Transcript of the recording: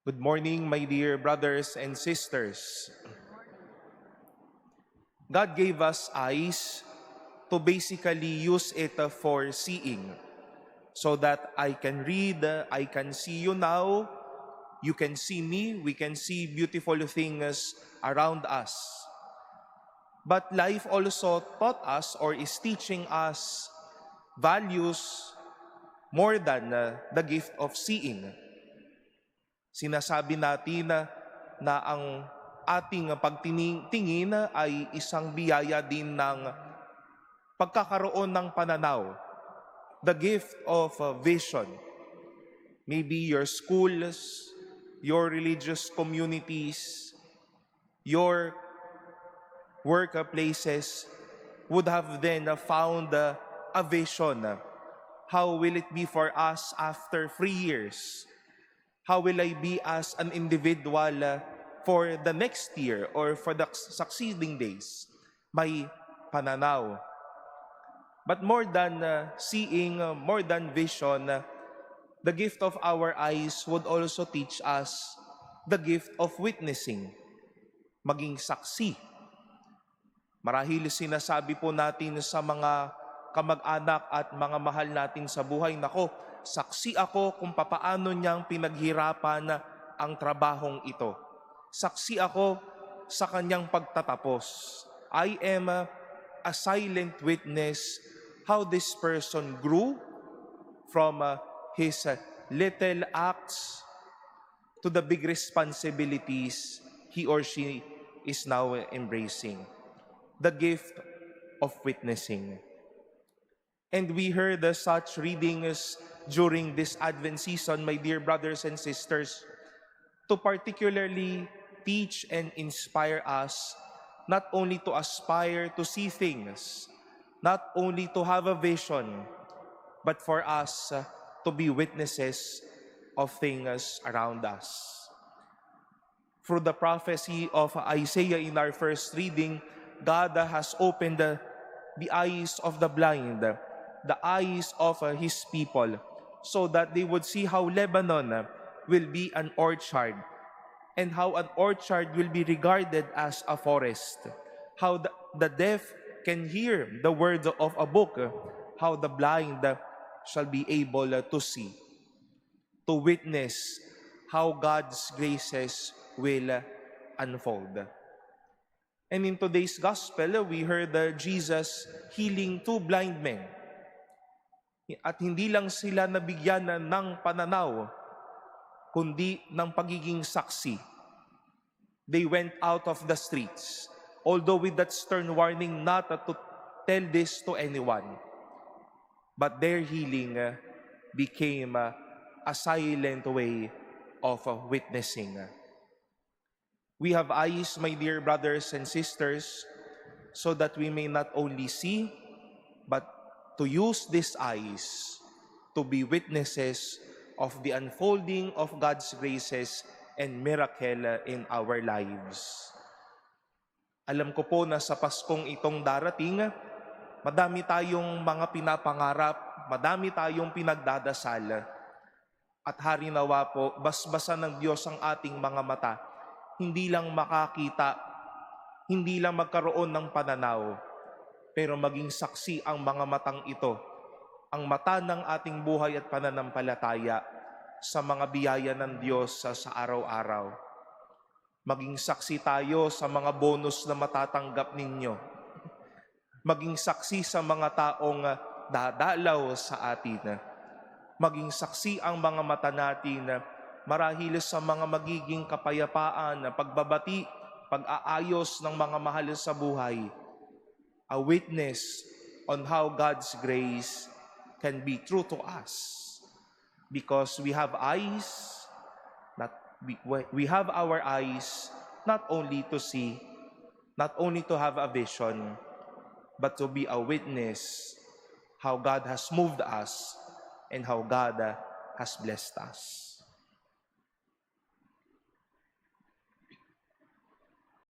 Good morning, my dear brothers and sisters. God gave us eyes to basically use it for seeing, so that I can read, I can see you now, you can see me, we can see beautiful things around us. But life also taught us or is teaching us values more than the gift of seeing. Sinasabi natin na ang ating pagtingin ay isang biyaya din ng pagkakaroon ng pananaw, the gift of vision. Maybe your schools, your religious communities, your workplaces would have then found a vision. How will it be for us after 3 years? How will I be as an individual for the next year or for the succeeding days? May pananaw. But more than seeing, more than vision, the gift of our eyes would also teach us the gift of witnessing, maging saksi. Marahil sinasabi po natin sa mga kamag-anak at mga mahal natin sa buhay, nako, saksi ako kung papaano niyang pinaghirapan ang trabahong ito. Saksi ako sa kanyang pagtatapos. I am a silent witness how this person grew from his little acts to the big responsibilities he or she is now embracing. The gift of witnessing. And we heard such readings during this Advent season, my dear brothers and sisters, to particularly teach and inspire us not only to aspire to see things, not only to have a vision, but for us to be witnesses of things around us. Through the prophecy of Isaiah in our first reading, God has opened the eyes of the blind, the eyes of His people, so that they would see how Lebanon will be an orchard, and how an orchard will be regarded as a forest, how the deaf can hear the words of a book, how the blind shall be able to see, to witness how God's graces will unfold. And in today's gospel, we heard Jesus healing 2 blind men. At hindi lang sila nabigyan ng pananaw, kundi ng pagiging saksi. They went out of the streets, although with that stern warning not to tell this to anyone. But their healing became a silent way of witnessing. We have eyes, my dear brothers and sisters, so that we may not only see, but to use these eyes to be witnesses of the unfolding of God's graces and miracle in our lives. Alam ko po na sa Paskong itong darating, madami tayong mga pinapangarap, madami tayong pinagdadasal. At hari nawa po, basbasan ng Diyos ang ating mga mata, hindi lang makakita, hindi lang magkaroon ng pananaw, pero maging saksi ang mga matang ito, ang mata ng ating buhay at pananampalataya sa mga biyaya ng Diyos sa araw-araw. Maging saksi tayo sa mga bonus na matatanggap ninyo. Maging saksi sa mga taong dadalaw sa atin. Maging saksi ang mga mata natin marahil sa mga magiging kapayapaan, pagbabati, pag-aayos ng mga mahal sa buhay. A witness on how God's grace can be true to us. Because we have eyes, we have our eyes not only to see, not only to have a vision, but to be a witness how God has moved us and how God has blessed us.